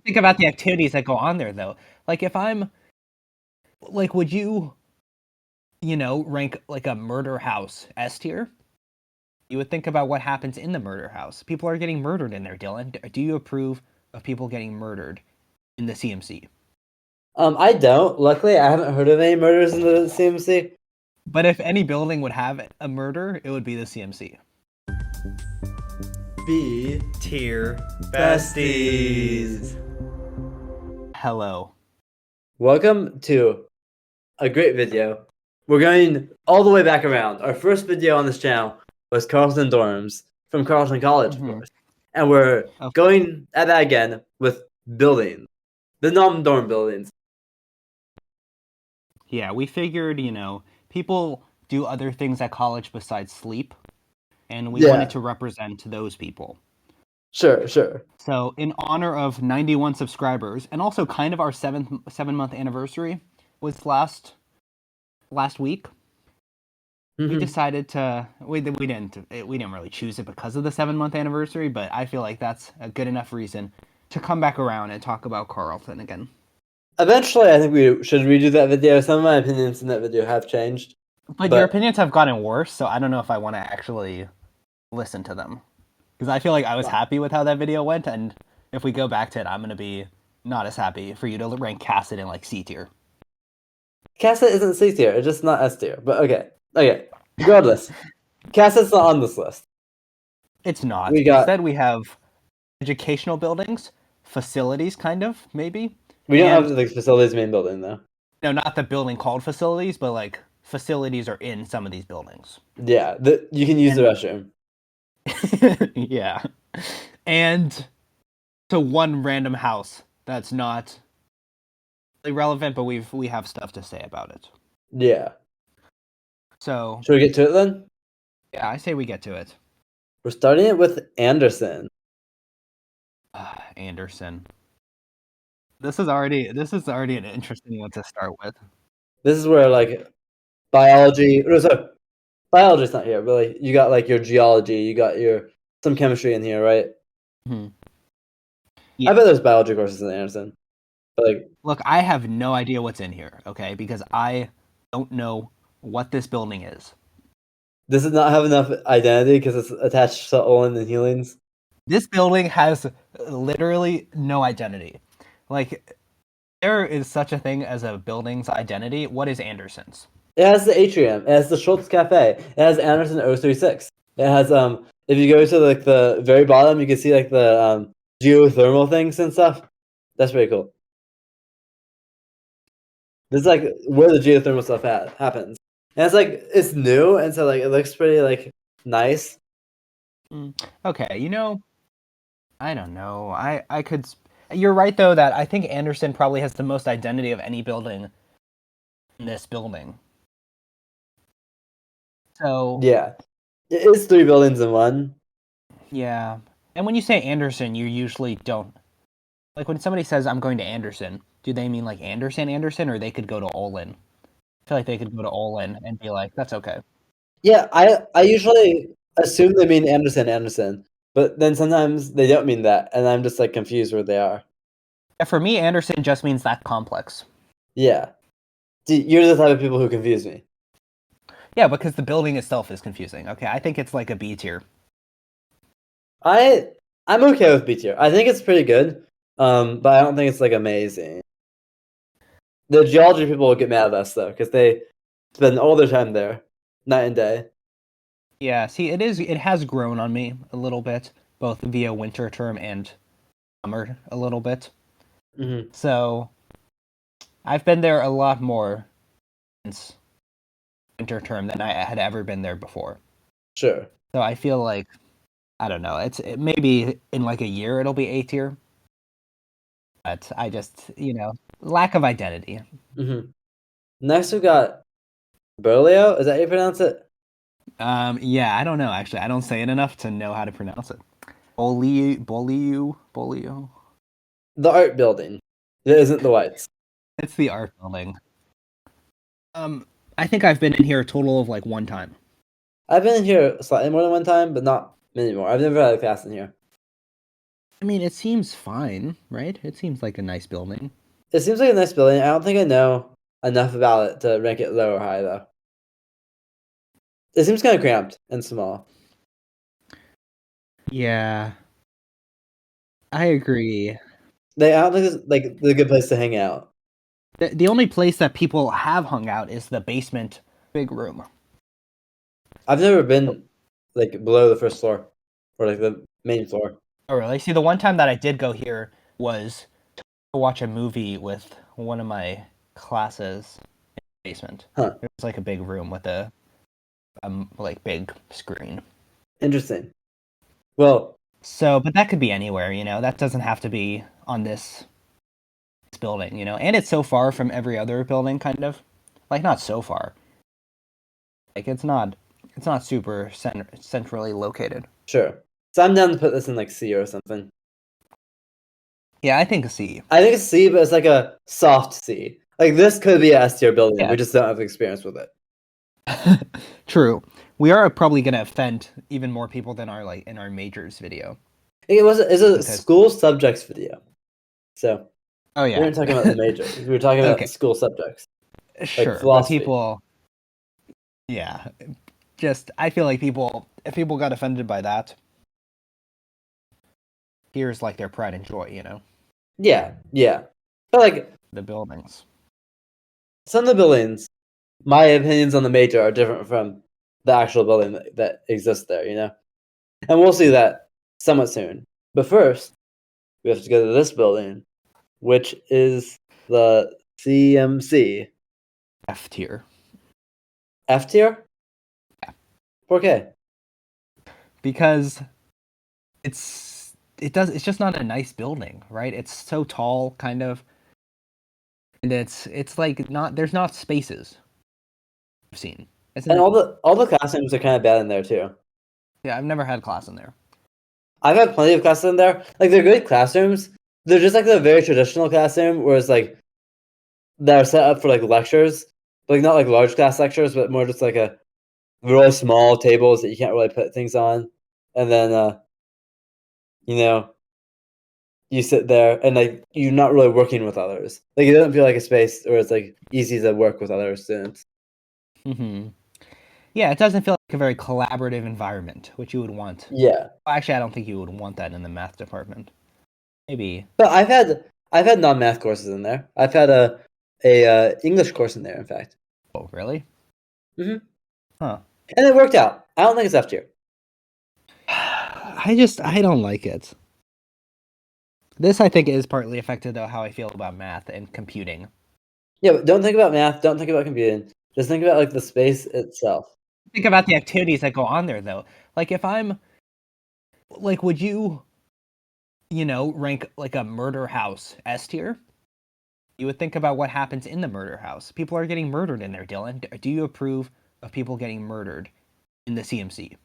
think about the activities that go on there, though. Like, if I'm, like, would you, rank, like, a murder house S tier? You would think about what happens in the murder house. People are getting murdered in there, Dylan. Do you approve of people getting murdered in the CMC? I don't. Luckily, I haven't heard of any murders in the CMC. But if any building would have a murder, it would be the CMC. B tier besties. Hello. Welcome to a great video. We're going all the way back around. Our first video on this channel was Carleton dorms from Carleton College, of course. And we're going at that again with buildings. The non-dorm buildings. Yeah, we figured, people do other things at college besides sleep. And we wanted to represent those people. Sure. So, in honor of 91 subscribers, and also kind of our 7-month anniversary was last week, we decided to. We didn't really choose it because of the 7-month anniversary, but I feel like that's a good enough reason to come back around and talk about Carleton again. Eventually, I think we should redo that video. Some of my opinions in that video have changed. But your opinions have gotten worse, so I don't know if I want to actually listen to them. Because I feel like I was happy with how that video went, and if we go back to it, I'm going to be not as happy for you to rank Cassett in, like, C tier. Cassett isn't C tier, it's just not S tier. But okay. Regardless, Cassett's not on this list. It's not. Instead, we have educational buildings, facilities, kind of, maybe. We don't have the facilities main building, though. No, not the building called facilities, but, like, facilities are in some of these buildings. Yeah, you can use the restroom. Yeah. And to one random house that's not really relevant, but we have stuff to say about it. Yeah. So should we get to it then? Yeah, I say we get to it. We're starting it with Anderson. Anderson. This is already an interesting one to start with. This is where, like, biology's not here, but, like, you got, like, your geology, you got some chemistry in here, right? Mm-hmm. Yeah. I bet there's biology courses in Anderson. But, like, look, I have no idea what's in here, okay? Because I don't know what this building is. Does it not have enough identity because it's attached to Olin and Hulings? This building has literally no identity. Like, there is such a thing as a building's identity. What is Anderson's? It has the atrium. It has the Schultz Cafe. It has Anderson 036. It has if you go to, like, the very bottom, you can see, like, the geothermal things and stuff. That's pretty cool. This is, like, where the geothermal stuff happens. And it's, like, it's new, and so, like, it looks pretty, like, nice. Okay, I don't know. I could. You're right, though, that I think Anderson probably has the most identity of any building in this building. So yeah, it is 3 buildings in one. Yeah, and when you say Anderson, you usually don't. Like, when somebody says, I'm going to Anderson, do they mean, like, Anderson, or they could go to Olin? I feel like they could go to Olin and be like, that's okay. Yeah, I usually assume they mean Anderson, but then sometimes they don't mean that, and I'm just, like, confused where they are. Yeah, for me, Anderson just means that complex. Yeah. You're the type of people who confuse me. Yeah, because the building itself is confusing. Okay, I think it's like a B tier. I'm okay with B tier. I think it's pretty good, but I don't think it's, like, amazing. The geology people will get mad at us, though, because they spend all their time there, night and day. Yeah, see, it has grown on me a little bit, both via winter term and summer a little bit. Mm-hmm. So, I've been there a lot more since winter term than I had ever been there before. Sure. So I feel like, I don't know, maybe in, like, a year it'll be A tier. But I just, lack of identity. Mm-hmm. Next we got Boliou. Is that how you pronounce it? Yeah, I don't know, actually. I don't say it enough to know how to pronounce it. Boliou. The art building. It isn't the Weitz. It's the art building. I think I've been in here a total of, like, 1 time. I've been in here slightly more than 1 time, but not many more. I've never had a class in here. I mean, it seems fine, right? It seems like a nice building. It seems like a nice building. I don't think I know enough about it to rank it low or high, though. It seems kind of cramped and small. Yeah, I agree. I don't think it's like the good place to hang out. The only place that people have hung out is the basement big room. I've never been like below the first floor or like the main floor. Oh, really? See, the one time that I did go here was to watch a movie with one of my classes in the basement. Huh. It was like a big room with a like big screen. Interesting. Well, so, but that could be anywhere, you know. That doesn't have to be on this building, you know. And it's so far from every other building, kind of. Like, not so far. Like, it's not super centrally located. Sure. So I'm down to put this in like C or something. Yeah, I think a C. I think it's C, but it's like a soft C. Like this could be a S tier building. Yeah. We just don't have experience with it. True. We are probably gonna offend even more people than our in our majors video. It's a school subjects video. So oh yeah, we weren't talking about the majors. We were talking about the school subjects. Sure, like philosophy. But people. Yeah, just I feel like if people got offended by that, here's like their pride and joy, you know. Yeah. But like the buildings. Some of the buildings, my opinions on the major are different from the actual building that exists there, you know? And we'll see that somewhat soon. But first, we have to go to this building, which is the CMC. F tier. F tier? Yeah. 4K. Because it's just not a nice building, right? It's so tall, kind of. And it's like there's not spaces I've seen. And all the classrooms are kind of bad in there too. Yeah, I've never had class in there. I've had plenty of classes in there. Like they're good classrooms. They're just like the very traditional classroom, where it's like they're set up for like lectures, like not like large class lectures, but more just like a really small tables that you can't really put things on, and then you know, you sit there and like you're not really working with others. Like it doesn't feel like a space where it's like easy to work with other students. Mm-hmm. Yeah, it doesn't feel like a very collaborative environment, which you would want. Yeah. Well, actually, I don't think you would want that in the math department. Maybe. But I've had non-math courses in there. I've had a English course in there, in fact. Oh, really? Mm-hmm. Huh. And it worked out. I don't think it's F tier. I don't like it. This, I think, is partly affected, though, how I feel about math and computing. Yeah, but don't think about math. Don't think about computing. Just think about, like, the space itself. Think about the activities that go on there, though. Like, if I'm... Like, would you, rank, like, a murder house S tier? You would think about what happens in the murder house. People are getting murdered in there, Dylan. Do you approve of people getting murdered in the CMC?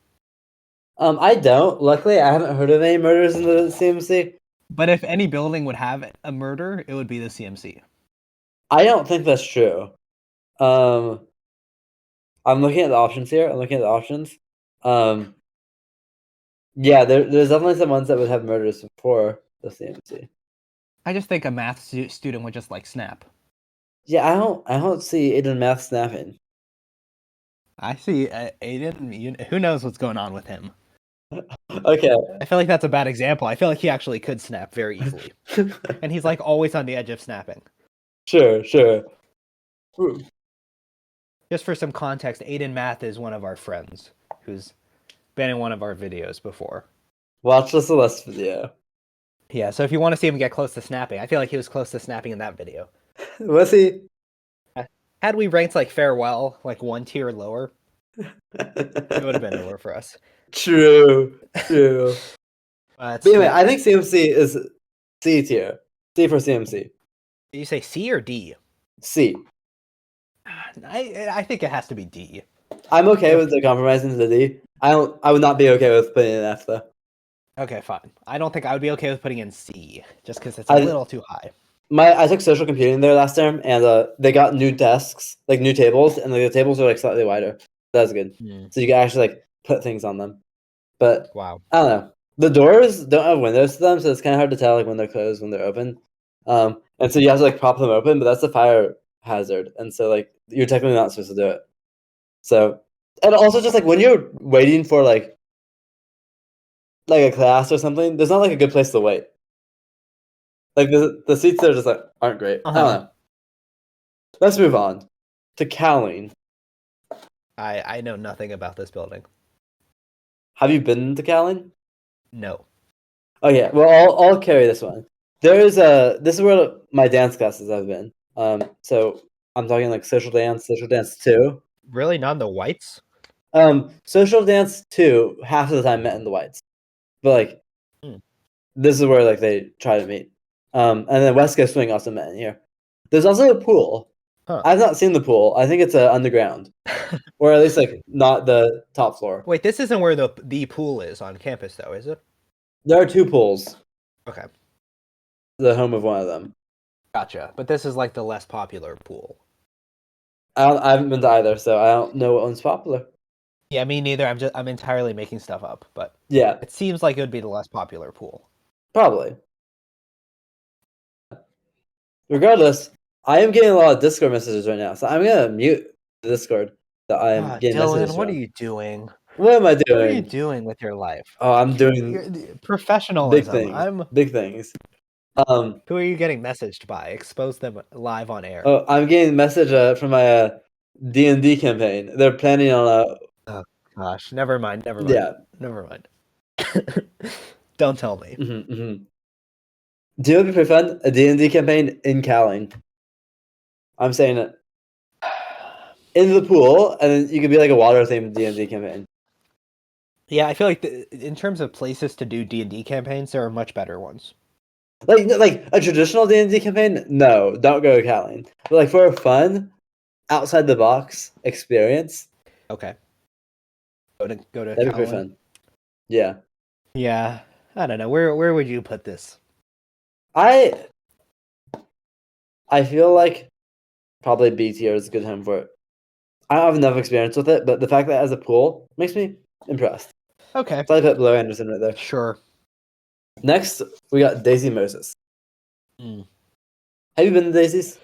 I don't. Luckily, I haven't heard of any murders in the CMC. But if any building would have a murder, it would be the CMC. I don't think that's true. I'm looking at the options here. Yeah, there's definitely some ones that would have murders before the CMC. I just think a math student would just like snap. Yeah, I don't see Aiden math snapping. I see Aiden. Who knows what's going on with him? Okay. I feel like that's a bad example. I feel like he actually could snap very easily. And he's like always on the edge of snapping. Sure. Just for some context, Aiden Math is one of our friends who's been in one of our videos before. Watch the Celeste video. Yeah, so if you want to see him get close to snapping, I feel like he was close to snapping in that video. Was he? Had we ranked like farewell, like one tier lower, it would have been lower for us. True. But anyway, yeah. I think CMC is C tier. C for CMC. Did you say C or D? C. I think it has to be D. I'm okay with the compromise into the D. I would not be okay with putting in F though. Okay, fine. I don't think I would be okay with putting in C, just because it's a little too high. I took social computing there last term, and they got new desks, like new tables, and the tables are like slightly wider. That's good. So you can actually like put things on them. But wow, I don't know. The doors don't have windows to them, so it's kind of hard to tell like when they're closed, when they're open. And so you have to like prop them open, but that's a fire hazard, and so like you're technically not supposed to do it. So, and also just like when you're waiting for like a class or something, there's not like a good place to wait. Like the seats there just like aren't great. I don't know. Let's move on to Cowling. I know nothing about this building. Have you been to Cowling? No. Oh yeah. Well, I'll carry this one. This is where my dance classes have been. So I'm talking like social dance 2. Really, not in the Weitz? Social dance 2 half of the time met in the Weitz, but like this is where like they try to meet. And then West Coast Swing also met in here. There's also a pool. Huh. I've not seen the pool. I think it's underground, or at least like not the top floor. Wait, this isn't where the pool is on campus, though, is it? There are 2 pools. Okay. The home of one of them. Gotcha. But this is like the less popular pool. I haven't been to either, so I don't know what one's popular. Yeah, me neither. I'm entirely making stuff up, but yeah, it seems like it would be the less popular pool. Probably. Regardless, I am getting a lot of Discord messages right now, so I'm gonna mute the Discord that I am getting messages Dylan, what from. are you doing? What am I doing? What are you doing with your life? Oh, I'm doing professionalism. big things. Big things. Who are you getting messaged by? Expose them live on air. Oh, I'm getting a message from my D&D campaign. They're planning on Oh gosh, never mind. Yeah. Never mind. Don't tell me. Do you know what would be pretty fun? A D&D campaign in Cowling. I'm saying it. In the pool, and then you could be like a water-themed D&D campaign. Yeah, I feel like in terms of places to do D&D campaigns, there are much better ones. Like a traditional D&D campaign, no, don't go to Cowling. But like for a fun, outside the box experience, okay, go to that'd be pretty fun. Yeah. Yeah, I don't know. Where would you put this? I feel like probably B tier is a good home for it. I don't have enough experience with it, but the fact that it has a pool makes me impressed. Okay. So I put below Anderson right there. Sure. Next, we got Dacie Moses. Have you been to Dacie's?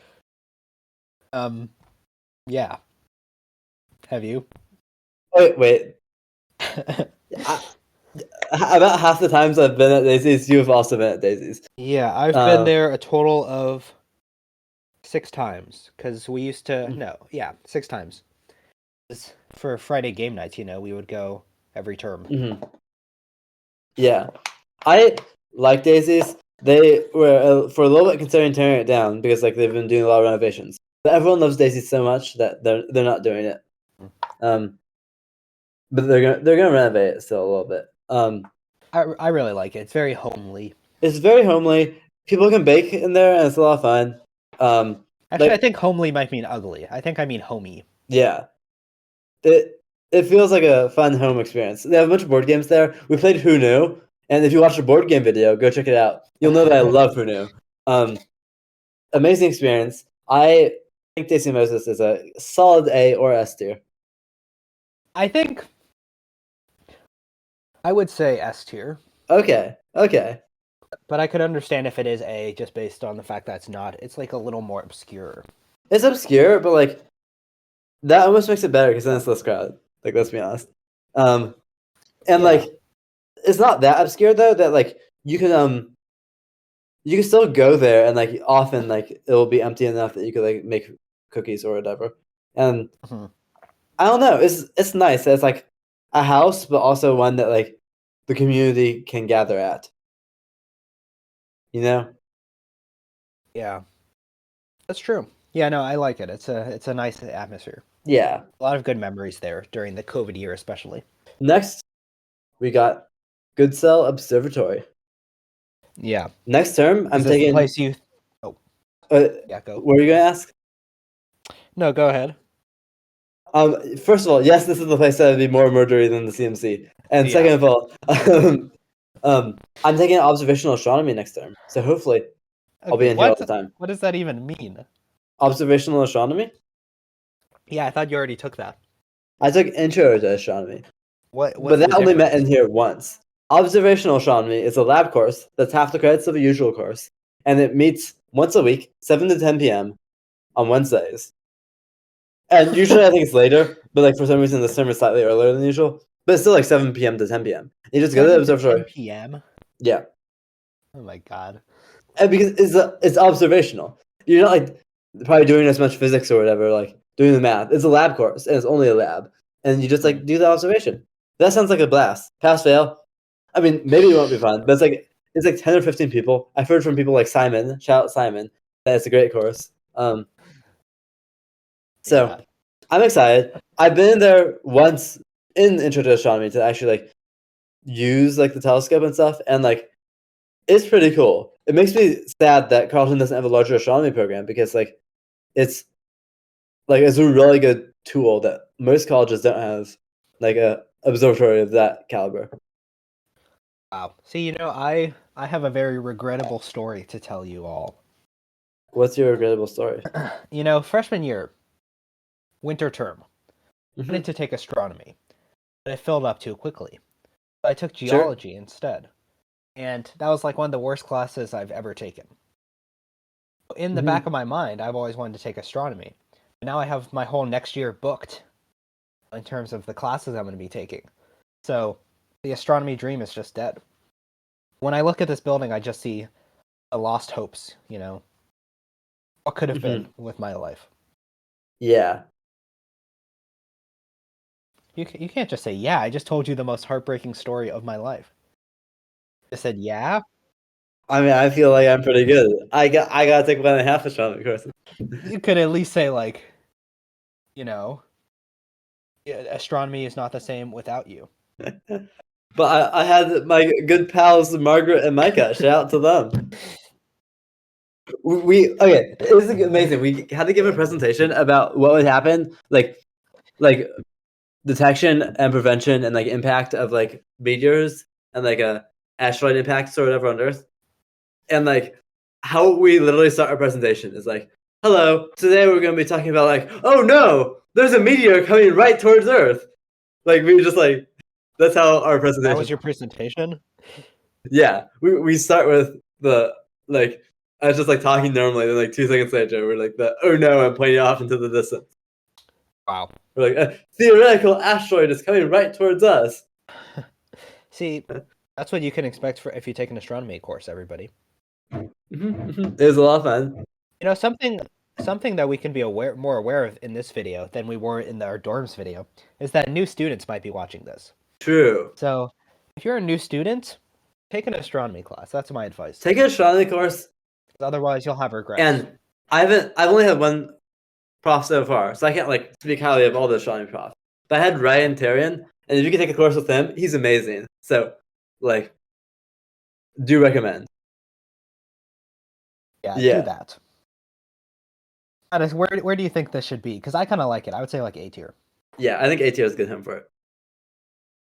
Yeah. Have you? Wait. About half the times I've been at Dacie's, you have also been at Dacie's. Yeah, I've been there a total of 6 times, because we used to 6 times. For Friday game nights, we would go every term. Yeah, I like Dacie's. They were for a little bit considering tearing it down because like they've been doing a lot of renovations. But everyone loves Dacie's so much that they're not doing it. But they're gonna renovate it still a little bit. I really like it. It's very homely. It's very homely. People can bake in there, and it's a lot of fun. Actually, I think homely might mean ugly. I think I mean homey. Yeah. It feels like a fun home experience. They have a bunch of board games there. We played Who Knew, and if you watch a board game video, go check it out. You'll know that I love Who Knew. Amazing experience. I think Dacie Moses is a solid A or S tier. I think I would say S tier. Okay. But I could understand if it is A, just based on the fact that it's like a little more obscure. It's obscure, but like that almost makes it better because then it's less crowded. Like, let's be honest. Like it's not that obscure though that like you can still go there and like often like it will be empty enough that you could like make cookies or whatever. And I don't know, it's nice. It's like a house, but also one that like the community can gather at. Yeah, that's true. Yeah, no, I like it. It's a nice atmosphere. Yeah, a lot of good memories there during the COVID year, especially. Next, we got Goodsell Observatory. Yeah. Next term, I'm taking. The place you. Oh. Yeah, go. What are you gonna ask? No, go ahead. First of all, yes, this is the place that would be more murdery than the CMC. And second of all, I'm taking observational astronomy next term, so hopefully I'll be in here all the time. What does that even mean? Observational astronomy? Yeah, I thought you already took that. I took intro to astronomy. But that only met in here once. Observational astronomy is a lab course that's half the credits of a usual course, and it meets once a week, 7 to 10 p.m. on Wednesdays. And usually I think it's later, but like for some reason the term is slightly earlier than usual. But it's still like 7 p.m. to 10 p.m. You just go to the observatory. 10 p.m. Yeah. Oh my god. And because it's observational. You're not like probably doing as much physics or whatever, like doing the math. It's a lab course, and it's only a lab. And you just like do the observation. That sounds like a blast. Pass fail. I mean, maybe it won't be fun, but it's like 10 or 15 people. I've heard from people like Simon, shout out Simon, that it's a great course. So Yeah. I'm excited. I've been there once in Intro to Astronomy to actually like use like the telescope and stuff, and like it's pretty cool. It makes me sad that Carleton doesn't have a larger astronomy program because like it's a really good tool that most colleges don't have, like a observatory of that caliber. Wow. See, I have a very regrettable story to tell you all. What's your regrettable story? Freshman year, winter term, I wanted to take astronomy, but it filled up too quickly. So I took geology instead. And that was like one of the worst classes I've ever taken. In the back of my mind, I've always wanted to take astronomy. But now I have my whole next year booked in terms of the classes I'm going to be taking. So the astronomy dream is just dead. When I look at this building, I just see the lost hopes, What could have been with my life? Yeah. You can't just say, yeah, I just told you the most heartbreaking story of my life. I said, yeah? I mean, I feel like I'm pretty good. I gotta take 1.5 astronomy courses. You could at least say, like, astronomy is not the same without you. But I had my good pals Margaret and Micah. Shout out to them. Okay, it was amazing. We had to give a presentation about what would happen, like detection and prevention and like impact of like meteors and like asteroid impacts or whatever on Earth. And like how we literally start our presentation is like, hello, today we're going to be talking about like, oh no, there's a meteor coming right towards Earth. Like we were just like, that's how our presentation. That was your presentation? Yeah, we start with the like, I was just like talking normally, then like 2 seconds later we're like oh no, I'm pointing off into the distance. Wow. We're like, a theoretical asteroid is coming right towards us. See, that's what you can expect if you take an astronomy course, everybody. It was a lot of fun. Something that we can be more aware of in this video than we were in our dorms video is that new students might be watching this. True. So, if you're a new student, take an astronomy class. That's my advice. Take an astronomy course. Otherwise, you'll have regrets. And I've only had one prof so far, so I can't like speak highly of all the astronomy profs. But I had Ryan Tarian, and if you can take a course with him, he's amazing. So, like, do recommend. Yeah. Do that. Where do you think this should be? Because I kind of like it. I would say like A tier. Yeah, I think A tier is good home for it.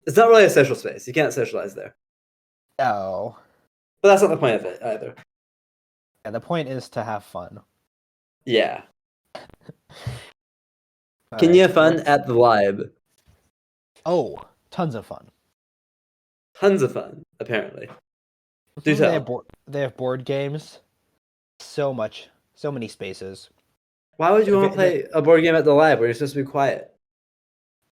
It's not really a social space. You can't socialize there. No. But that's not the point of it either. Yeah, the point is to have fun. Yeah. Can you have fun at the lib? Oh, tons of fun. Tons of fun, apparently. Do tell. They have board games. So many spaces. Why would you want to play a board game at the lab where you're supposed to be quiet?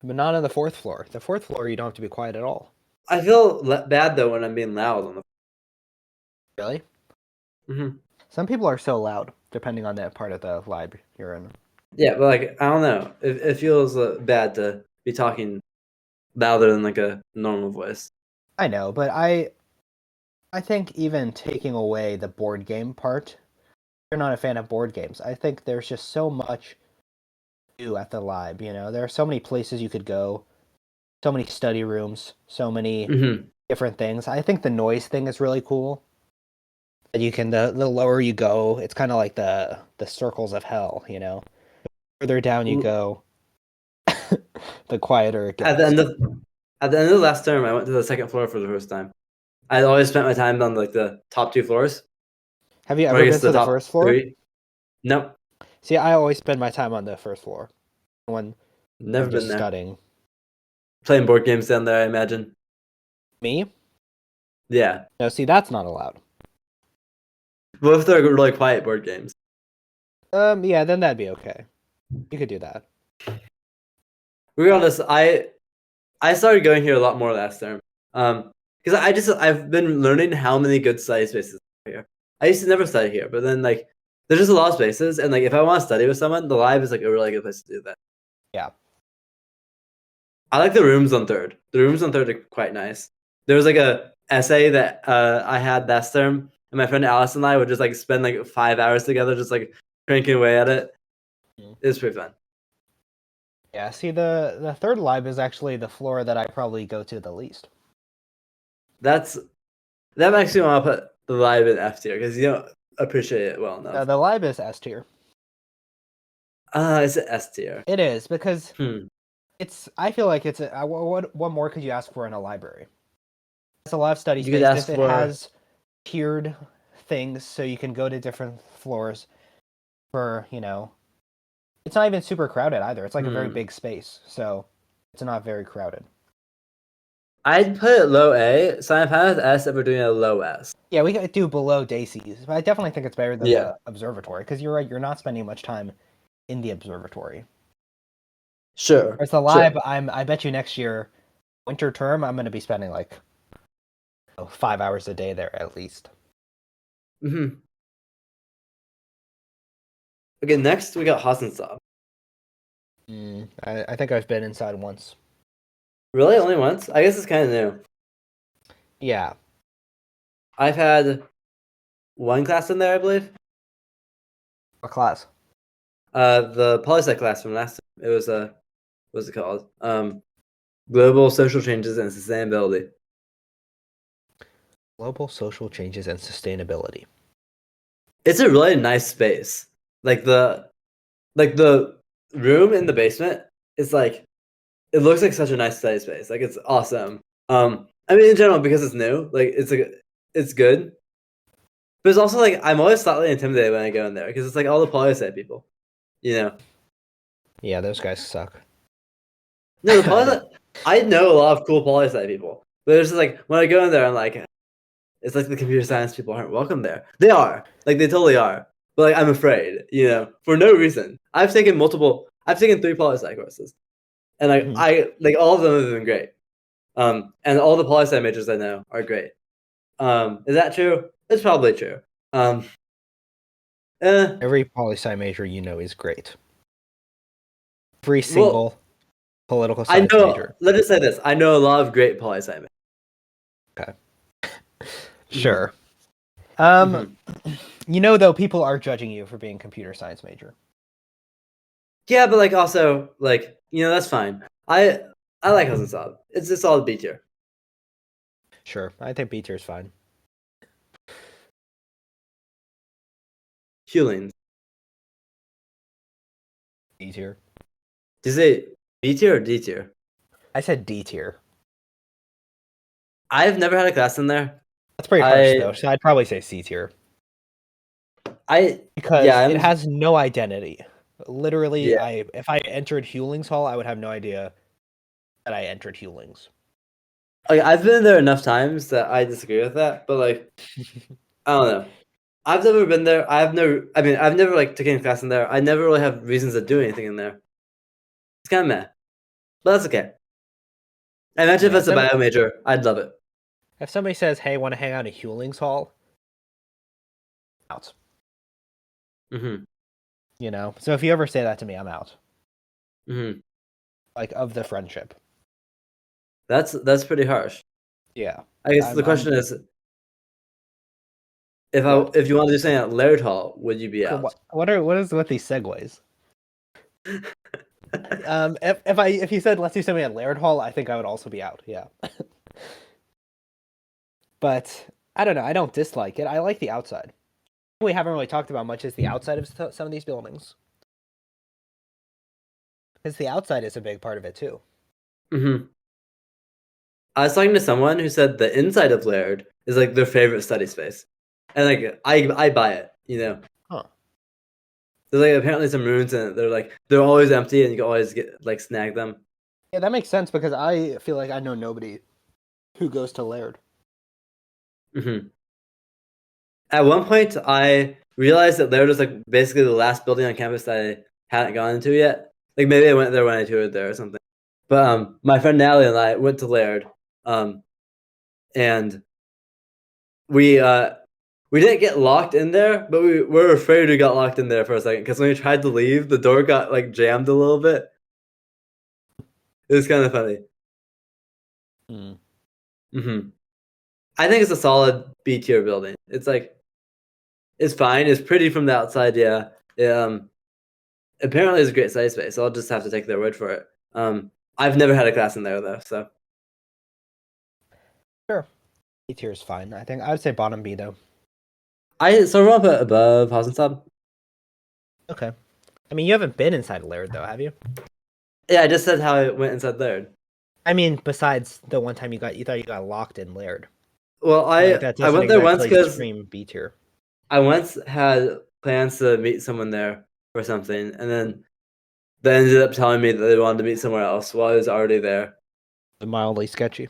But not on the 4th floor. The 4th floor, you don't have to be quiet at all. I feel bad though when I'm being loud on the. Really? Mm-hmm. Some people are so loud, depending on that part of the lab you're in. Yeah, but like I don't know, it feels bad to be talking louder than like a normal voice. I know, but I think even taking away the board game part, if you're not a fan of board games, I think there's just so much to do at the lab. There are so many places you could go, so many study rooms, so many different things. I think the noise thing is really cool. That you can the lower you go, it's kind of like the circles of hell. The further down you go, the quieter it gets. At the end of the last term, I went to the 2nd floor for the first time. I always spent my time on like the top 2 floors. Have you ever been to the 1st floor? 3. No. See, I always spend my time on the 1st floor when never been there. Studying. Playing board games down there, I imagine. Me? Yeah. No, see, that's not allowed. What if they're really quiet board games? Yeah, then that'd be okay. You could do that. Regardless, I started going here a lot more last term. Because I've been learning how many good study spaces are here. I used to never study here, but then like there's just a lot of spaces, and like if I want to study with someone, the live is like a really good place to do that. Yeah. I like the rooms on third. The rooms on third are quite nice. There was like a essay that I had last term, and my friend Alice and I would just like spend like 5 hours together, just like cranking away at it. It was pretty fun. Yeah, see, the third lib is actually the floor that I probably go to the least. That makes me want to put the live in F tier because you don't appreciate it well enough. The lib is S tier. Is it S tier? It is because it's. I feel like it's. What more could you ask for in a library? It's a lot of study space. It has tiered things, so you can go to different floors. For it's not even super crowded either. It's like a very big space, so it's not very crowded. I'd put it low A, so I'm fine with S if we're doing a low S. Yeah, we could do below Dacie's, but I definitely think it's better than the observatory because you're right. You're not spending much time in the observatory. Sure. It's the lib. Sure. I bet you next year, winter term, I'm going to be spending like 5 hours a day there at least. Mm-hmm. Okay, next we got Hasenstab. I think I've been inside once. Really? Only once? I guess it's kind of new. Yeah. I've had one class in there, I believe. What class? The poli-sci class from last time. It was what's it called? Global Social Changes and Sustainability. Global Social Changes and Sustainability. It's a really nice space. Like the room in the basement is like, it looks like such a nice study space. Like it's awesome. I mean in general because it's new, like it's good. But it's also like I'm always slightly intimidated when I go in there because it's like all the poli-sci people, Yeah, those guys suck. No, I know a lot of cool poli-sci people, but it's just like when I go in there, I'm like, it's like the computer science people aren't welcome there. They are, like they totally are, but like I'm afraid, for no reason. I've taken 3 poli-sci courses, and like all of them have been great. And all the poli-sci majors I know are great. Is that true? It's probably true. Every poli-sci major is great. Every single political science major. Let us say this. I know a lot of great poli-sci majors. Okay. Sure. Though people are judging you for being a computer science major. Yeah, but like also like that's fine. I like Hasenstab. It's a solid B tier. Sure, I think B tier is fine. Hulings. D tier. Did you say B tier or D tier? I said D tier. I've never had a class in there. That's pretty harsh though, so I'd probably say C tier. Because it has no identity. Literally, if I entered Hulings Hall, I would have no idea that I entered Hulings. Like I've been there enough times that I disagree with that, but like I don't know. I've never been there. I've never like taken a class in there. I never really have reasons to do anything in there. It's kind of meh, but that's okay. I imagine if it's a bio major, I'd love it. If somebody says, "Hey, want to hang out at Hulings Hall?" Out. So if you ever say that to me, I'm out. Like of the friendship. That's pretty harsh. Yeah. I guess the question is, if you want to do something at Laird Hall, would you be out? What is with these segues? If you said let's do something at Laird Hall, I think I would also be out. Yeah. But I don't know. I don't dislike it. I like the outside. What we haven't really talked about much is the outside of some of these buildings. Because the outside is a big part of it too. I was talking to someone who said the inside of Laird is like their favorite study space, and like I buy it. Huh. There's like apparently some rooms in it. They're always empty, and you can always snag them. Yeah, that makes sense because I feel like I know nobody who goes to Laird. Mm-hmm. At one point, I realized that Laird was like basically the last building on campus that I hadn't gone into yet. Like maybe I went there when I toured there or something. But my friend Natalie and I went to Laird, and we didn't get locked in there, but we were afraid we got locked in there for a second because when we tried to leave, the door got like jammed a little bit. It was kind of funny. Mm-hmm. I think it's a solid B tier building. It's like it's fine. It's pretty from the outside. Yeah. Apparently, it's a great study space. So I'll just have to take their word for it. I've never had a class in there though, so Sure. B tier is fine. I think I would say bottom B though. So we're up above Hasenstab. Okay. I mean, you haven't been inside Laird though, have you? Yeah, I just said how it went inside Laird. I mean, besides the one time you thought you got locked in Laird. Well, I went there once because B tier. I once had plans to meet someone there or something, and then they ended up telling me that they wanted to meet somewhere else while I was already there. Mildly sketchy.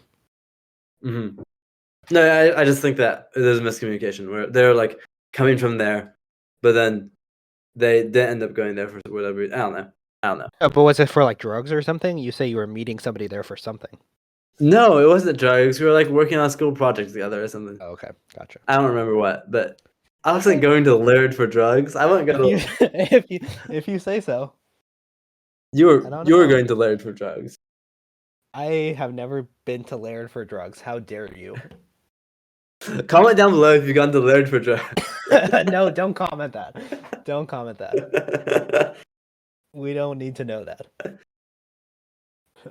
Mm-hmm. No, I just think that there's a miscommunication where they're like coming from there, but then they didn't end up going there for whatever reason. I don't know. Oh, but was it for like drugs or something? You say you were meeting somebody there for something. No, it wasn't drugs. We were like working on a school project together or something. Oh, okay, gotcha. I don't remember what, but I wasn't going to Laird for drugs. I wouldn't go to. if you say so. You were going to Laird for drugs. I have never been to Laird for drugs. How dare you? Comment down below if you've gone to Laird for drugs. No, don't comment that. Don't comment that. We don't need to know that.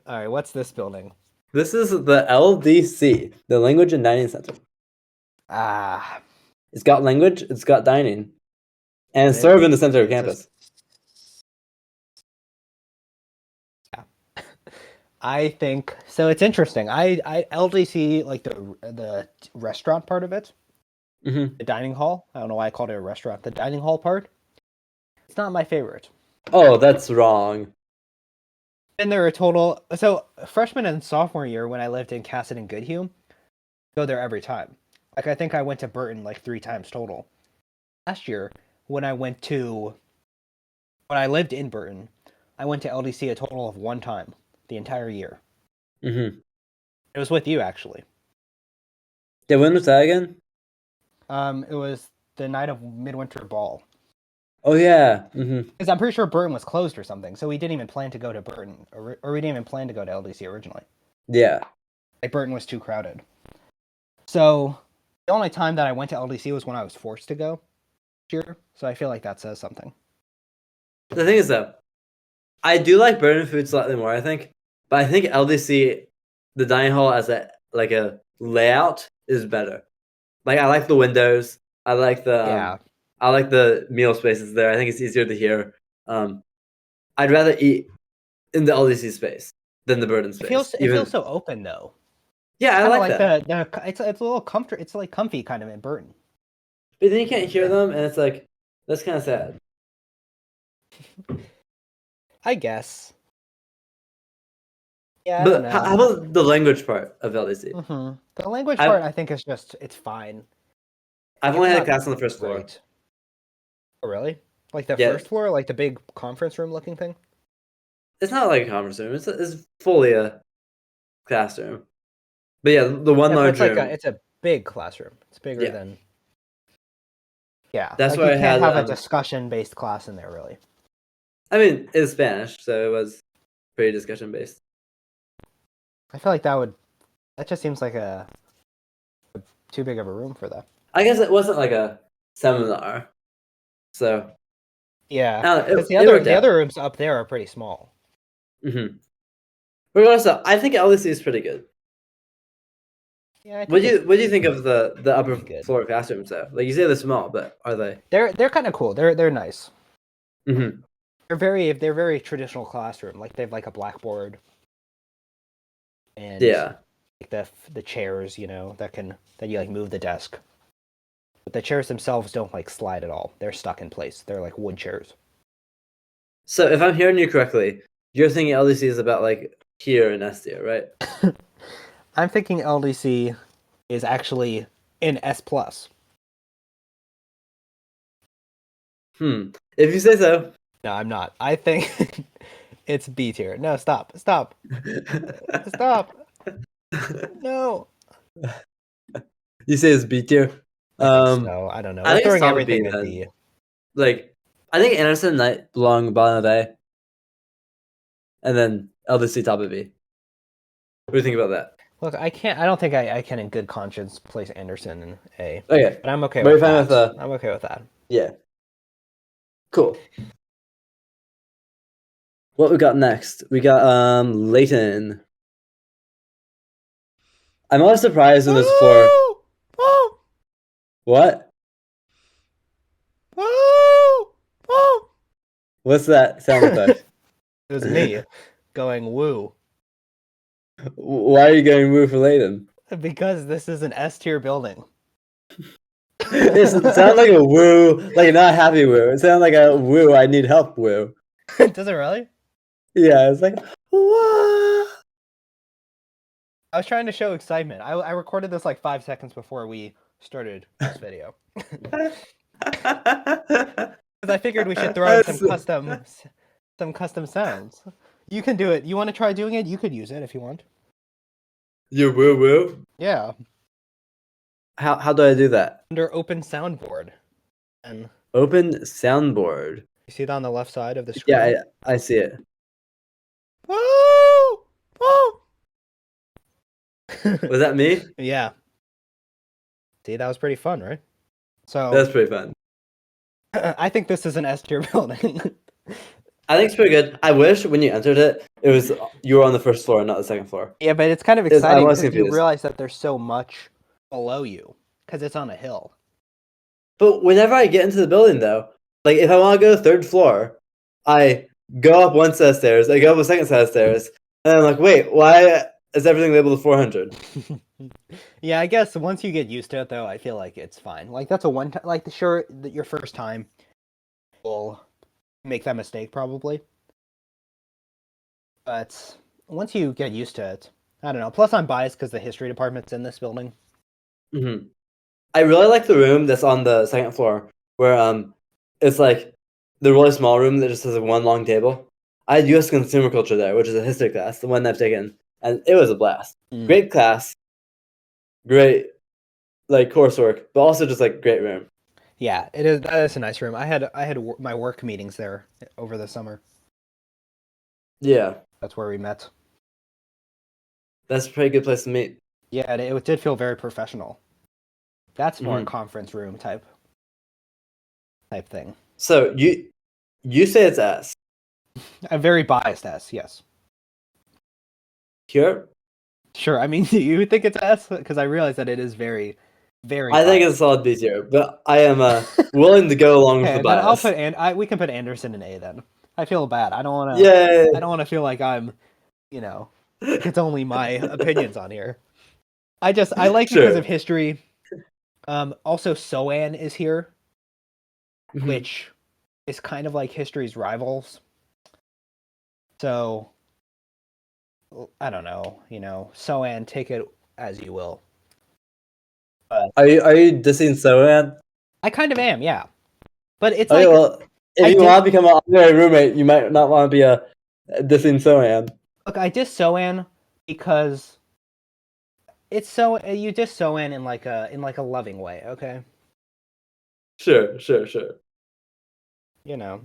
All right, what's this building? This is the LDC, the Language and Dining Center. Ah. It's got language, it's got dining, and it's sort of in the center of campus. Yeah. I think so. It's interesting. I LDC like the restaurant part of it, the dining hall. I don't know why I called it a restaurant. The dining hall part. It's not my favorite. Oh, that's wrong. And there are total. So freshman and sophomore year, when I lived in Cassidy and Goodhue, go there every time. Like I think I went to Burton like 3 times total. Last year, when I lived in Burton, I went to LDC a total of 1 time the entire year. Mm-hmm. It was with you actually. Yeah, when was that again? It was the night of Midwinter Ball. Oh yeah. Because I'm pretty sure Burton was closed or something, so we didn't even plan to go to Burton, or we didn't even plan to go to LDC originally. Yeah. Like Burton was too crowded. So the only time that I went to LDC was when I was forced to go. Sure. So I feel like that says something. The thing is though, I do like Burton food slightly more, I think, but I think LDC, the dining hall as a layout is better. Like I like the windows. I like the I like the meal spaces there. I think it's easier to hear. I'd rather eat in the LDC space than the Burton space. It feels so open though. Yeah, I like that. It's a little comfort. It's like comfy kind of in Burton. But then you can't hear them, and it's like that's kind of sad. I guess. Yeah, but how about the language part of LDC? Mm-hmm. The language part, I think, is it's fine. I've only had a class on the first floor. Oh, really? Like the first floor, like the big conference room looking thing? It's not like a conference room. It's fully a classroom. But yeah, the one large room. It's a big classroom. It's bigger than. Yeah, that's like why you can't have a discussion-based class in there, really. I mean, it's Spanish, so it was pretty discussion-based. I feel like that just seems like a too big of a room for that. I guess it wasn't like a seminar, so yeah. Because the other rooms up there are pretty small. Mm-hmm. Regardless, I think LDC is pretty good. Yeah. What do you think of the upper floor classrooms though? Like you say they're small, but are they? They're kind of cool. They're nice. Mm-hmm. They're very traditional classroom. Like they have like a blackboard. And like the chairs, that you like move the desk. But the chairs themselves don't like slide at all. They're stuck in place. They're like wood chairs. So if I'm hearing you correctly, you're thinking LDC is about like here in S tier, right? I'm thinking LDC is actually in S plus. If you say so. No, I'm not. I think it's B tier. No, stop. No. You say it's B tier. I think so. I don't know. I We're think it's throwing top everything B, at then. B. Like, I think Anderson and Knight belong bottom of A, and then LDC top of B. What do you think about that? Look, I can't. I don't think I can, in good conscience, place Anderson in A. Okay, But I'm okay but with you're that. fine with I'm okay with that. yeah. Cool. What we got next? We got Leighton. I'm always surprised when there's floor. What? What's that sound effect? It was me going woo. Why are you going woo for Leighton? Because this is an S tier building. It sounds like a woo, like not a happy woo. It sounds like a woo, I need help woo. Does it really? Yeah, it's like, what? I was trying to show excitement. I recorded this like 5 seconds before we started this video. Because I figured we should throw in some custom sounds. You can do it. You want to try doing it? You could use it if you want. You woo woo? Yeah. How do I do that? Under open soundboard. And Open soundboard. you see it on the left side of the screen? Yeah, I see it. Woo! Woo! Was that me? Yeah. See, that was pretty fun, right? So That's pretty fun. I think this is an S tier building. I think it's pretty good. I wish when you entered it, you were on the first floor, not the second floor. Yeah, but it's kind of I exciting was because you confused. realize that there's so much below you because it's on a hill. But whenever I get into the building, though, like if I want to go to the third floor, I go up one set of stairs, I go up a second set of stairs, and I'm like, wait, why is everything labeled 400? Yeah, I guess once you get used to it, though, I feel like it's fine. Like that's a one time. Like sure, your first time will make that mistake probably, but once you get used to it, I don't know. Plus, I'm biased because the history department's in this building. Mm-hmm. I really like the room that's on the second floor, where it's like the really small room that just has one long table. I had U.S. Consumer Culture there, which is a history class, the one I've taken, and it was a blast. Great class, great like coursework, but also just like great room. Yeah, it is. That is a nice room. I had my work meetings there over the summer. Yeah, That's where we met. that's a pretty good place to meet. Yeah, it did feel very professional. That's more a Mhm. conference room type thing. So you say it's S. I'm very biased S, yes. Here? Sure. I mean, do you think it's S? Because I realize that it is very, very. I think it's a solid B tier, but I am willing to go along with Okay, the then bias. I'll put we can put Anderson in A then. I feel bad. I don't want to. Yay! I don't want to feel like I'm, it's only my opinions on here. I like Sure. because of history. Also, SOAN is here, Mhm. which is kind of like history's rivals. So, I don't know. SOAN, take it as you will. Are you dissing SOAN? I kind of am, yeah. But it's Okay, like well, if you want to become an honorary roommate, you might not want to be dissing SOAN. look, I diss SOAN because it's so you diss SOAN in like a loving way, okay? Sure.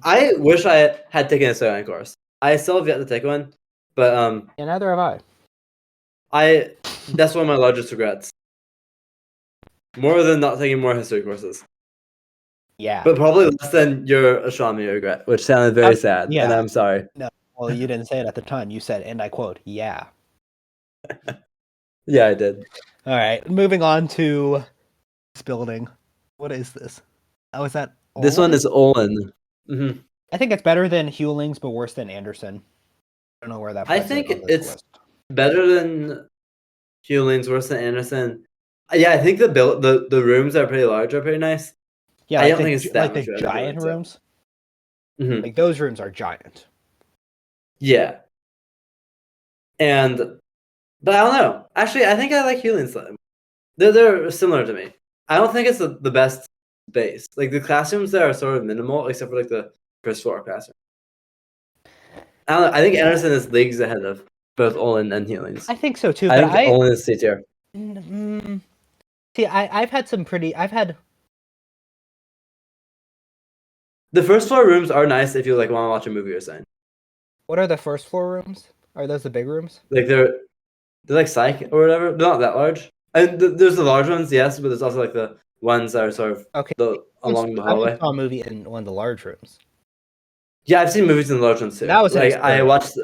I wish I had taken a SOAN course. I still have yet to take one, but Yeah, neither have that's one of my largest regrets. More than not taking more history courses. Yeah. But probably less than your astronomy regret, which sounded very sad, yeah. and I'm sorry. No, well, you didn't say it at the time. You said, and I quote, "Yeah." Yeah, I did. All right, moving on to this building. What is this? Oh, is that Olin? This one is Olin. Mm-hmm. I think it's better than Hulings, but worse than Anderson. I don't know where that. I think it's better than Hulings, worse than Anderson. Yeah, I think the rooms are pretty large, are pretty nice. Yeah, I don't think it's that like much the better, giant rooms. Mm-hmm. Like those rooms are giant. Yeah. But I don't know. Actually, I think I like Hulings. They're similar to me. I don't think it's the best space. Like the classrooms there are sort of minimal, except for like the first floor classroom. I don't know. I think Anderson is leagues ahead of both Olin and Hulings. I think so too. I But think Olin is C tier. See, I've had some pretty. I've had. The first floor rooms are nice if you like want to watch a movie or something. What are the first floor rooms? Are those the big rooms? Like they're like psych or whatever. They're not that large. And there's the large ones, yes, but there's also like the ones that are sort of along the hallway. I saw a movie in one of the large rooms. Yeah, I've seen movies in the large ones too. That was like I watched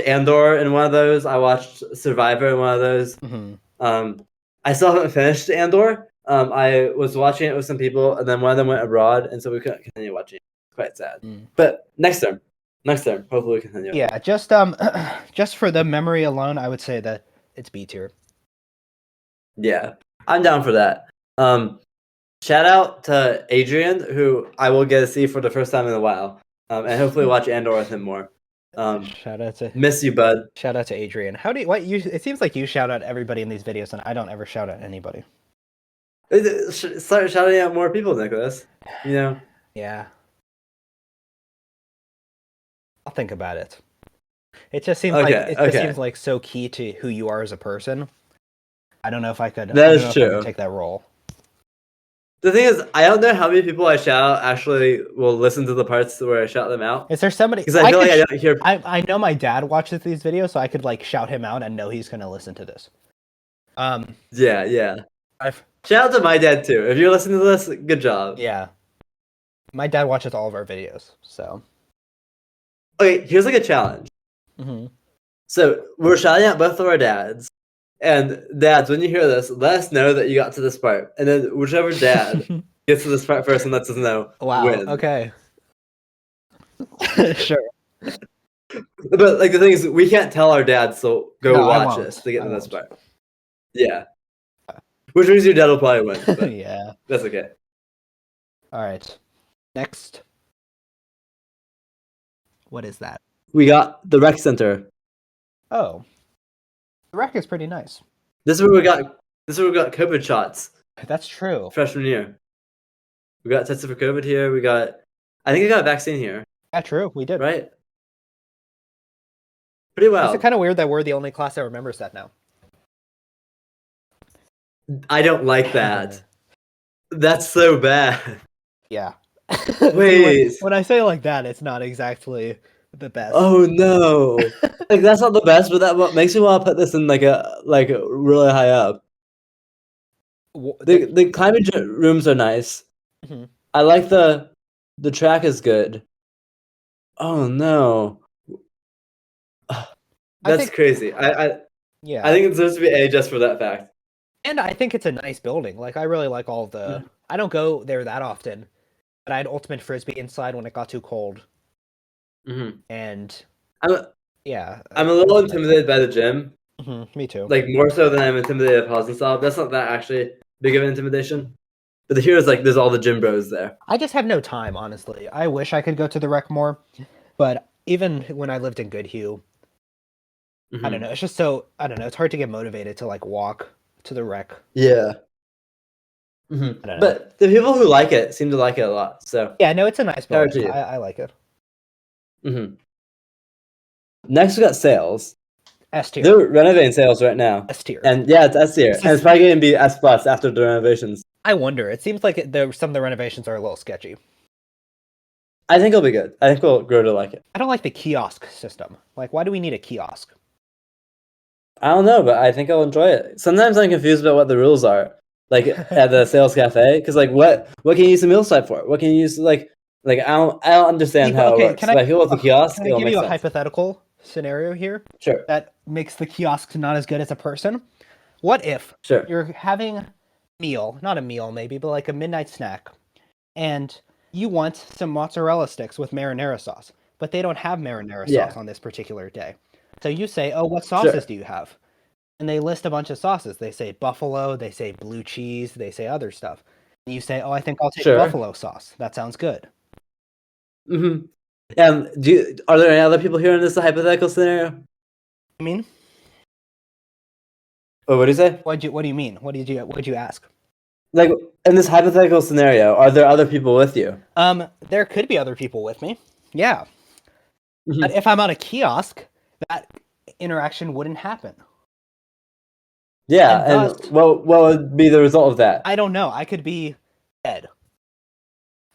Andor in one of those. I watched Survivor in one of those. Mm-hmm. I still haven't finished Andor. I was watching it with some people, and then one of them went abroad, and so we couldn't continue watching it. It's quite sad. But next term, hopefully we continue. Yeah, just for the memory alone, I would say that it's B tier. Yeah, I'm down for that. Shout out to Adrian, who I will get to see for the first time in a while, and hopefully watch Andor with him more. Shout out to miss you, bud. Shout out to Adrian. It seems like you shout out everybody in these videos, and I don't ever shout out anybody. Start shouting out more people, Nicholas. You know. Yeah. I'll think about it. It just seems seems like so key to who you are as a person. I don't know if I could. That is true. I could take that role. The thing is, I don't know how many people I shout out actually will listen to the parts where I shout them out. Is there somebody? Because I feel like I don't hear. I know my dad watches these videos, so I could like shout him out and know he's gonna listen to this. Yeah. Shout out to my dad too. If you're listening to this, good job. Yeah. My dad watches all of our videos, so. Okay, here's like a challenge. Mm-hmm. So we're shouting out both of our dads. And dads, when you hear this, let us know that you got to this part. And then whichever dad gets to this part first and lets us know. Wow. Wins. Okay. Sure. But like the thing is, we can't tell our dads, so watch this to get to this part. Yeah. Which means your dad will probably win. But yeah. That's okay. All right. Next. What is that? We got the rec center. Oh. The rec is pretty nice. This is where we got COVID shots. That's true. Freshman year. We got tested for COVID here. I think we got a vaccine here. Yeah, true. We did. Right? Pretty well. It's kind of weird that we're the only class that remembers that now. I don't like that. That's so bad. Yeah. Wait. When I say it like that, it's not exactly the best. Oh no! Like that's not the best, but that what makes me want to put this in like really high up. The climbing rooms are nice. Mm-hmm. I like the track is good. Oh no! That's crazy. I think it deserves to be A just for that fact. And I think it's a nice building. Like I really like all of the. Mm-hmm. I don't go there that often, but I had ultimate frisbee inside when it got too cold. Mm-hmm. And I'm a little intimidated by the gym. Mm-hmm. Me too. Like more so than I'm intimidated of Hasenstab. That's not that actually big of an intimidation. But here is like there's all the gym bros there. I just have no time, honestly. I wish I could go to the rec more, but even when I lived in Goodhue, I don't know. It's just so I don't know. It's hard to get motivated to like walk to the rec. Yeah. Mm-hmm. But the people who like it seem to like it a lot. So yeah, no, it's a nice building. I like it. Mm-hmm. Next, we got Sayles. S tier. They're renovating Sayles right now. S tier. And yeah, it's S tier. And it's probably going to be S plus after the renovations. I wonder. It seems like some of the renovations are a little sketchy. I think it'll be good. I think we'll grow to like it. I don't like the kiosk system. Like, why do we need a kiosk? I don't know, but I think I'll enjoy it. Sometimes I'm confused about what the rules are. Like at the Sayles Cafe, because like what can you use the meal site for? What can you use like I don't understand how it works. Can I feel with the kiosk? Can I give you a hypothetical scenario here? Sure. That makes the kiosk not as good as a person. What if you're having a meal, not a meal maybe, but like a midnight snack, and you want some mozzarella sticks with marinara sauce, but they don't have marinara sauce on this particular day. So you say, "Oh, what sauces do you have?" And they list a bunch of sauces. They say buffalo, they say blue cheese, they say other stuff. And you say, "Oh, I think I'll take buffalo sauce. That sounds good." Mm-hmm. Are there any other people here in this hypothetical scenario? I mean, what do you say? What do you mean? What did you ask? Like, in this hypothetical scenario, are there other people with you? There could be other people with me. Yeah. Mhm. But if I'm on a kiosk, that interaction wouldn't happen. Yeah, And and thus- what would be the result of that? I don't know. I could be dead.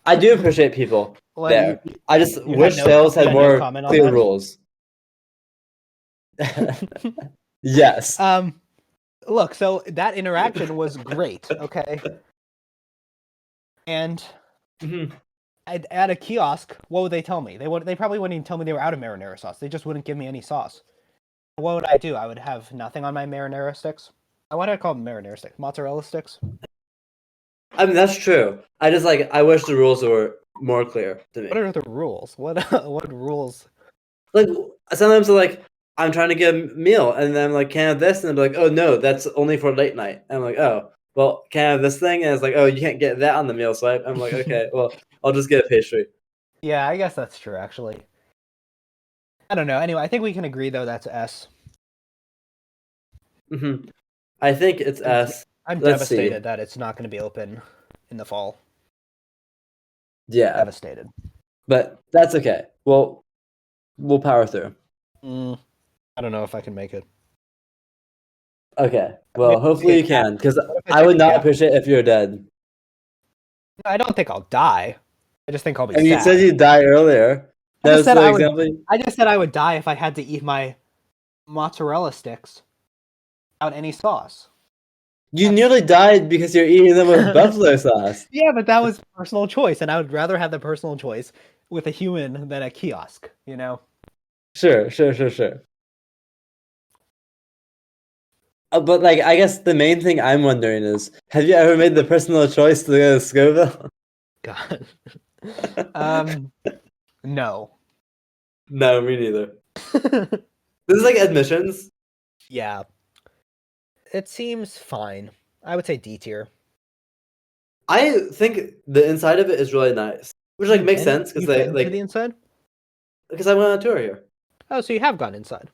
I do appreciate people Well, there. I just you wish had no- Sayles you had had no more comment on clear that? rules. Yes. Look, so that interaction was great, okay? And Mhm. at a kiosk, what would they tell me? They probably wouldn't even tell me they were out of marinara sauce. They just wouldn't give me any sauce. What would I do? I would have nothing on my marinara sticks. Why do I call them marinara sticks? Mozzarella sticks? I mean, that's true. I just I wish the rules were more clear to me. What are the rules? What rules? Like, sometimes I'm trying to get a meal, and then I'm like, can I have this? And they're like, oh no, that's only for late night. And I'm like, oh, well, can I have this thing? And it's like, oh, you can't get that on the meal swipe. I'm like, okay, well, I'll just get a pastry. Yeah, I guess that's true, actually. I don't know. Anyway, I think we can agree, though, that's S. I think it's S. I'm Let's see. devastated that it's not going to be open in the fall. Yeah, Devastated. but that's okay. Well, we'll power through. I don't know if I can make it. Okay. Well, Maybe hopefully you take a can, because if I take would a not gap? appreciate if you're dead. I don't think I'll die. I just think I'll be And you sad. said you'd die earlier. I That just was said the I would- example. I just said I would die if I had to eat my mozzarella sticks without any sauce. You nearly died because you're eating them with buffalo sauce. Yeah, but that was personal choice, and I would rather have the personal choice with a human than a kiosk, you know? Sure. But I guess the main thing I'm wondering is, have you ever made the personal choice to go to Scoville? God. No. No, me neither. This is admissions. Yeah. It seems fine. I would say D tier. I think the inside of it is really nice, which makes sense because You've been to the inside? because I went on a tour here. Oh, so you have gone inside.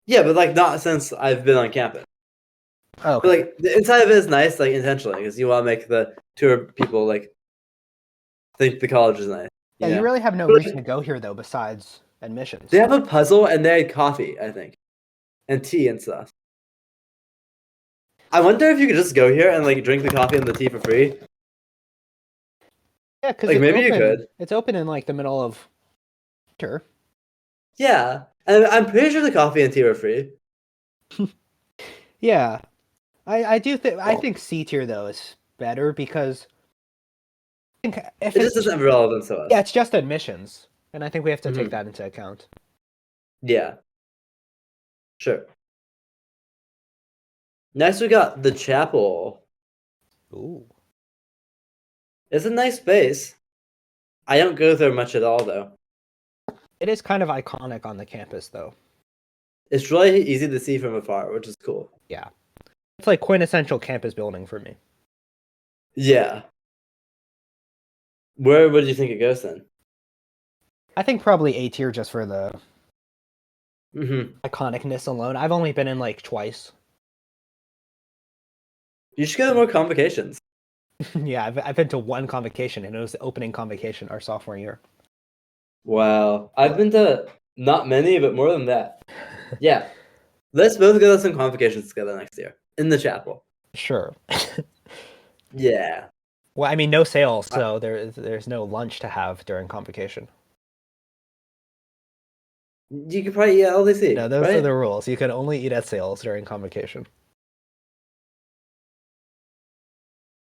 Yeah, but not since I've been on campus. Oh, But okay. the inside of it is nice, intentionally, because you want to make the tour people think the college is nice. Yeah, you really have no But, reason to go here though besides admissions. They have a puzzle and they had coffee, I think, and tea and stuff. I wonder if you could just go here and drink the coffee and the tea for free. Yeah, because maybe you could. It's open in the middle of winter. Yeah, and I'm pretty sure the coffee and tea are free. Yeah, I do think C tier though is better because I think if It just doesn't have relevance to us. yeah, it's just admissions, and I think we have to take that into account. Yeah. Sure. Next, we got the chapel. Ooh. It's a nice space. I don't go there much at all, though. It is kind of iconic on the campus, though. It's really easy to see from afar, which is cool. Yeah. It's quintessential campus building for me. Yeah. Where would you think it goes then? I think probably A tier just for the Mm-hmm. iconicness alone. I've only been in twice. You should go to more convocations. Yeah, I've been to one convocation, and it was the opening convocation our sophomore year. Wow. I've been to not many, but more than that. Yeah. Let's both go to some convocations together next year in the chapel. Sure. Yeah. Well, I mean, no sales, so there's no lunch to have during convocation. You could probably eat at LDC. No, those right? are the rules. You can only eat at sales during convocation.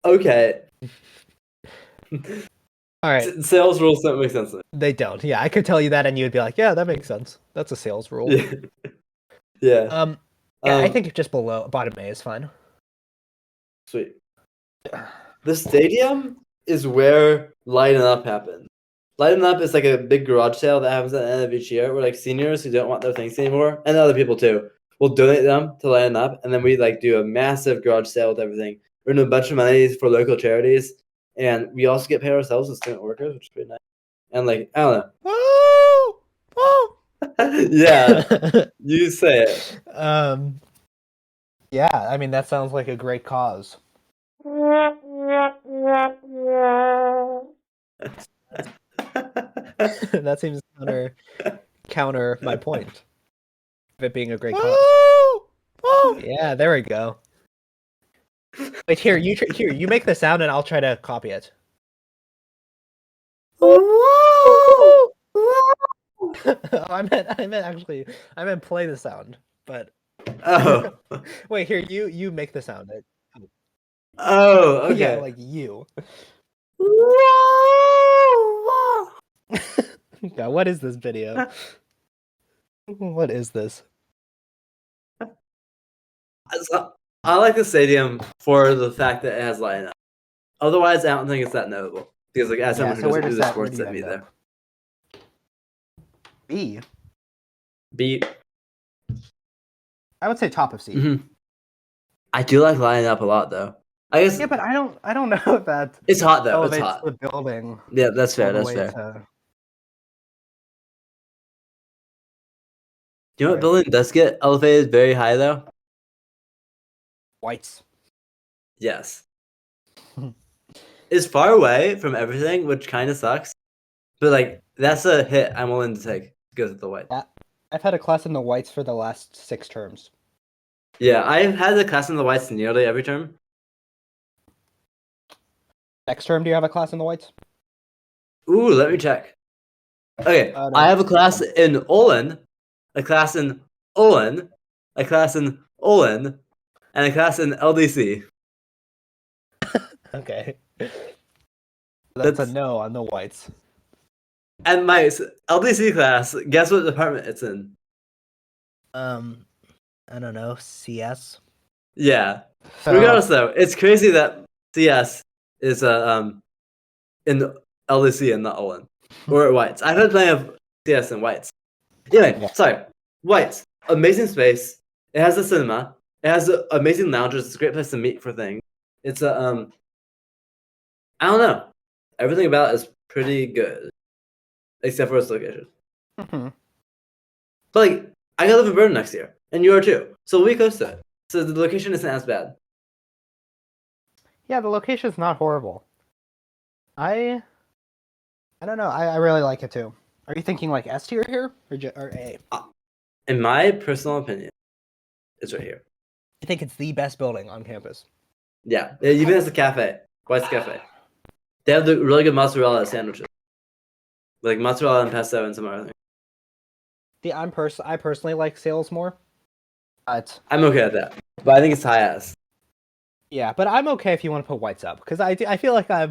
Okay. All right. Sales rules don't make sense to me. They don't. Yeah, I could tell you that, and you would be like, "Yeah, that makes sense. That's a sales rule." Yeah. Yeah. I think just below bottom A is fine. Sweet. The stadium is where Lighten Up happens. Lighten Up is a big garage sale that happens at the end of each year where seniors who don't want their things anymore, and other people too, will donate them to Lighten Up, and then we do a massive garage sale with everything. We earn a bunch of money for local charities, and we also get paid ourselves as student workers, which is pretty nice. And I don't know. Woo! Woo! Yeah, you say it. Yeah, I mean that sounds like a great cause. That seems counter my point of it being a great cause. Yeah, there we go. Wait, here you make the sound and I'll try to copy it. I meant play the sound, but Oh. wait, here you make the sound. Oh, okay. Yeah, like you. God, what is this video? What is this? I like the stadium for the fact that it has lighting up. Otherwise, I don't think it's that notable. Because like as someone who doesn't do the sports, that'd be there. B. B. I would say top of C. Mm-hmm. I do like lighting up a lot, though. I guess. Yeah, but I don't know if that. It's hot though. It's elevates hot. The building. Yeah, that's fair. all the That's way fair. to- You know what building does get elevated very high though? Weitz. Yes. It's far away from everything, which kind of sucks. But like that's a hit I'm willing to take to go to the Weitz. Yeah. I've had a class in the Weitz for the last 6 terms. Yeah, I've had a class in the Weitz nearly every term. Next term, do you have a class in the Weitz? Ooh, let me check. Okay, No. I have a class in Olin, a class in Olin, a class in Olin, and a class in LDC. Okay. That's a no on the Weitz. And my LDC class, guess what department it's in? I don't know, CS. Yeah. So, Regardless, though, it's crazy that CS is in LDC and not Olin or Weitz. I've had plenty of CS and Weitz. Anyway, Yeah. sorry. Weitz, amazing space. It has a cinema. It has amazing lounges. It's a great place to meet for things. It's a I don't know. Everything about it is pretty good, except for its location. Mhm. But like, I gotta live in Burton next year, and you are too. So we close to it. So the location isn't as bad. Yeah, the location's not horrible. I don't know. I really like it too. Are you thinking like S tier here or A? In my personal opinion, it's right here. I think it's the best building on campus. Yeah, it even has a cafe, Weitz Cafe. They have the really good mozzarella sandwiches, like mozzarella and pesto and some other thing. I personally like Sayles more, but I'm okay at that, but I think it's high ass. yeah, but I'm okay if you want to put Weitz up because I feel like I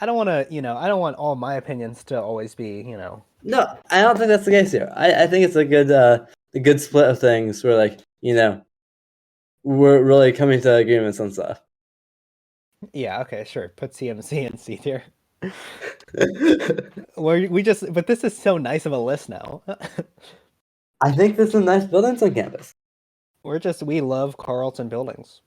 don't want to I don't want all my opinions to always be No, I don't think that's the case here. I think it's a good split of things where like we're really coming to agreements on stuff. Yeah, okay, sure. Put CMC and C tier. But this is so nice of a list now. I think there's some nice buildings on campus. We love Carleton buildings.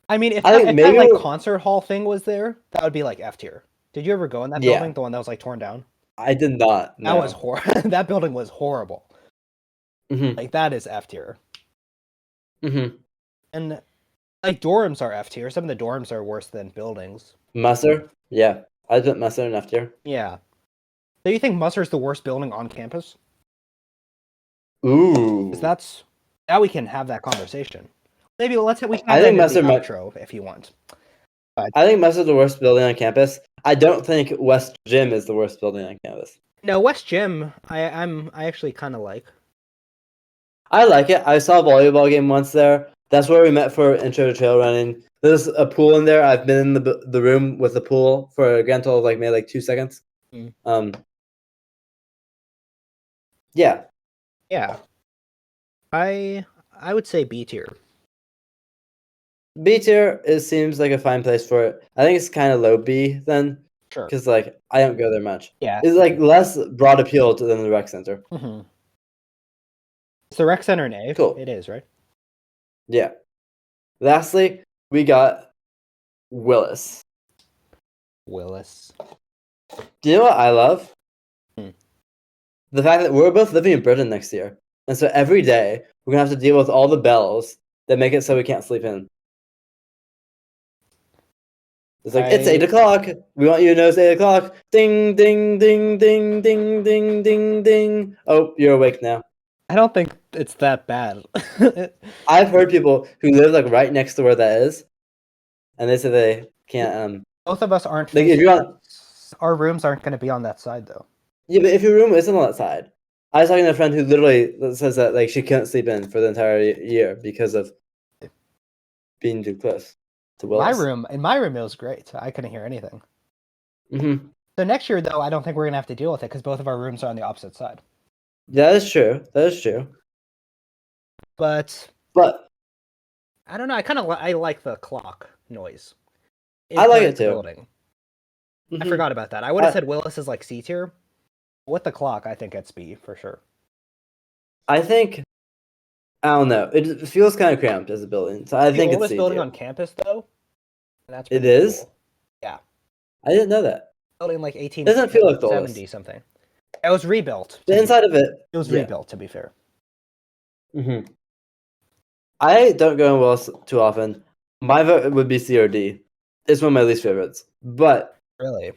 I mean, if think that maybe like concert hall thing was there, that would be like F tier. Did you ever go in that Yeah. building, the one that was like torn down? I did not. No. That was horrible. That building was horrible. Mhm. Like that is F tier. Mhm. And like dorms are F tier. Some of the dorms are worse than buildings. Musser? Yeah. I put Musser in F tier. Yeah. Do you think Musser's the worst building on campus? Ooh. Because now we can have that conversation. Maybe we can I have think that in the Musser might- outro if you want. I think Musser's the worst building on campus. I don't think West Gym is the worst building on campus. No, West Gym, I actually kind of like. I like it. I saw a volleyball game once there. That's where we met for intro to trail running. There's a pool in there. I've been in the room with the pool for a grand total of maybe 2 seconds. Mm. Yeah. Yeah. I would say B tier. B tier, it seems like a fine place for it. I think it's kind of low B then, Sure. because like I don't go there much. Yeah. It's like less broad appeal than the rec center. Mm-hmm. Is the rec center an A? Cool. It is, right? Yeah. Lastly, we got Willis. Willis. Do you know what I love? Hmm. The fact that we're both living in Britain next year. And so every day, we're going to have to deal with all the bells that make it so we can't sleep in. It's like, it's 8 o'clock. We want you to know it's 8 o'clock. Ding, ding, ding, ding, ding, ding, ding, ding. Oh, you're awake now. I don't think it's that bad. I've heard people who live like right next to where that is, and they say they can't. Both of us aren't. Like if you're on, our rooms aren't going to be on that side though. yeah, but if your room isn't on that side, I was talking to a friend who literally says that like she couldn't sleep in for the entire year because of being too close to Willis. In my room, it was great. I couldn't hear anything. Mm-hmm. So next year, though, I don't think we're gonna have to deal with it because both of our rooms are on the opposite side. Yeah, that is true. That is true. But I don't know. I like the clock noise. I like it too. Building. Mm-hmm. I forgot about that. I would have said Willis is like C tier. With the clock, I think it's B for sure. I think. I don't know. It feels kind of cramped as a building, so I think it's the oldest building on campus, though. That's it is. Cool. Yeah, I didn't know that. Building like 18. Doesn't feel like the 70 something. It was rebuilt. The inside of it. It was rebuilt. To be fair. Mm-hmm. I don't go in Willis too often. My vote would be C or D. It's one of my least favorites, but really,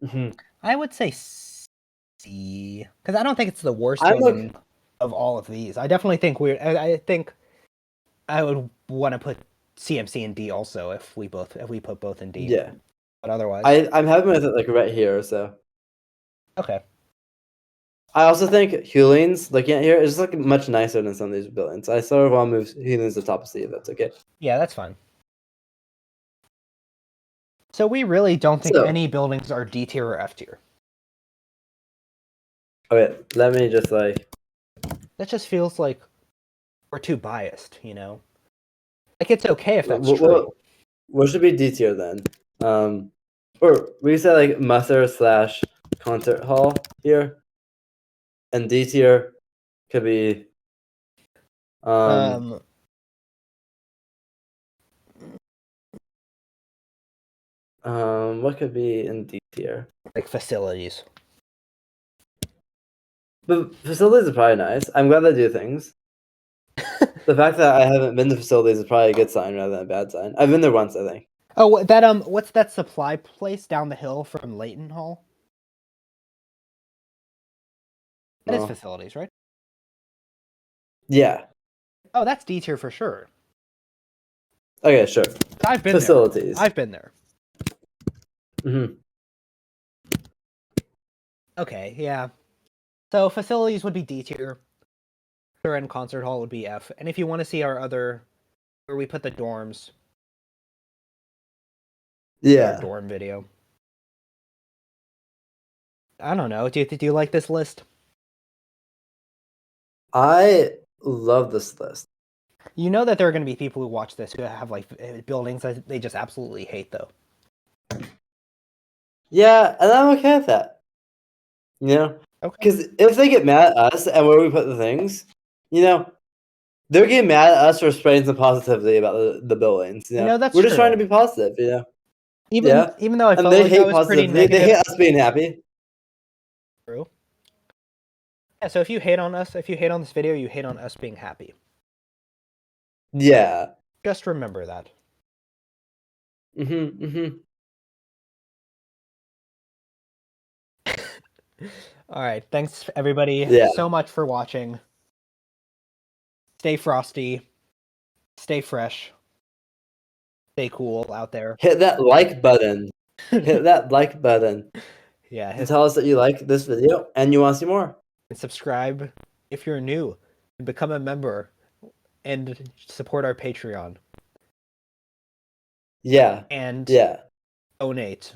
mm-hmm. I would say C because I don't think it's the worst building of all of these. I definitely think I think I would want to put CMC in D also if we put both in D. Yeah, but otherwise, I'm having with it like right here or so. Okay. I also think Hulings, looking at here, is like much nicer than some of these buildings. I sort of want to move Hulings to top of C if that's okay. Yeah, that's fine. So we really don't think any buildings are D tier or F tier. Okay, let me just like... That just feels like we're too biased, you know? Like, it's okay if that's true. What should be D tier then? Or we say like Musser/concert hall here. And D tier could be... what could be in D tier? Like facilities. But facilities are probably nice. I'm glad they do things. The fact that I haven't been to facilities is probably a good sign rather than a bad sign. I've been there once, I think. Oh, that what's that supply place down the hill from Leighton Hall? That is facilities, right? Yeah. Oh, that's D tier for sure. Okay, sure. I've been facilities. I've been there. Mm-hmm. Okay, yeah. So facilities would be D tier. And concert hall would be F. And if you want to see our other, where we put the dorms, yeah, dorm video. I don't know. Do you like this list? I love this list. You know that there are going to be people who watch this who have like buildings that they just absolutely hate, though. Yeah, and I'm okay with that. You know, because if they get mad at us and where we put the things, you know, they're getting mad at us for spreading some positivity about the buildings. You know, that's we're just true. trying to be positive. You know, even though I felt they like hate that was pretty negative. They hate us being happy. True. Yeah. So if you hate on us, if you hate on this video, you hate on us being happy. Yeah. Just remember that. Mm-hmm. Mm-hmm. All right. Thanks, everybody, so much for watching. Stay frosty. Stay fresh. Stay cool out there. Hit that like button. Hit that like button. Yeah. And tell us that you like this video and you want to see more. And subscribe if you're new. And become a member. And support our Patreon. Yeah. And donate.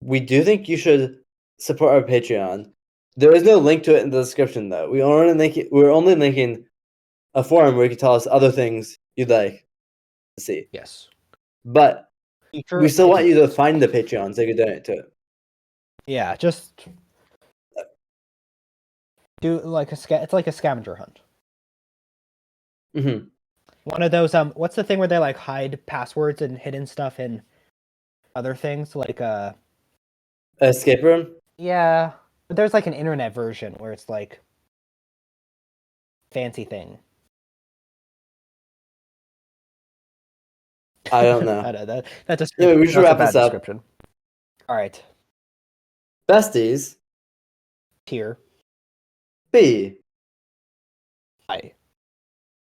We do think you should support our Patreon. There is no link to it in the description, though. We're only linking a forum where you can tell us other things you'd like to see. Yes. But we still want you to find the Patreon so you can donate to it. Yeah, just do like it's like a scavenger hunt. Mm-hmm. One of those what's the thing where they like hide passwords and hidden stuff in other things like escape room? Yeah. But there's like an internet version where it's like fancy thing. I don't know. I know that's a Yeah, we should that's a wrap bad this up. description. All right, Besties, tier B. I.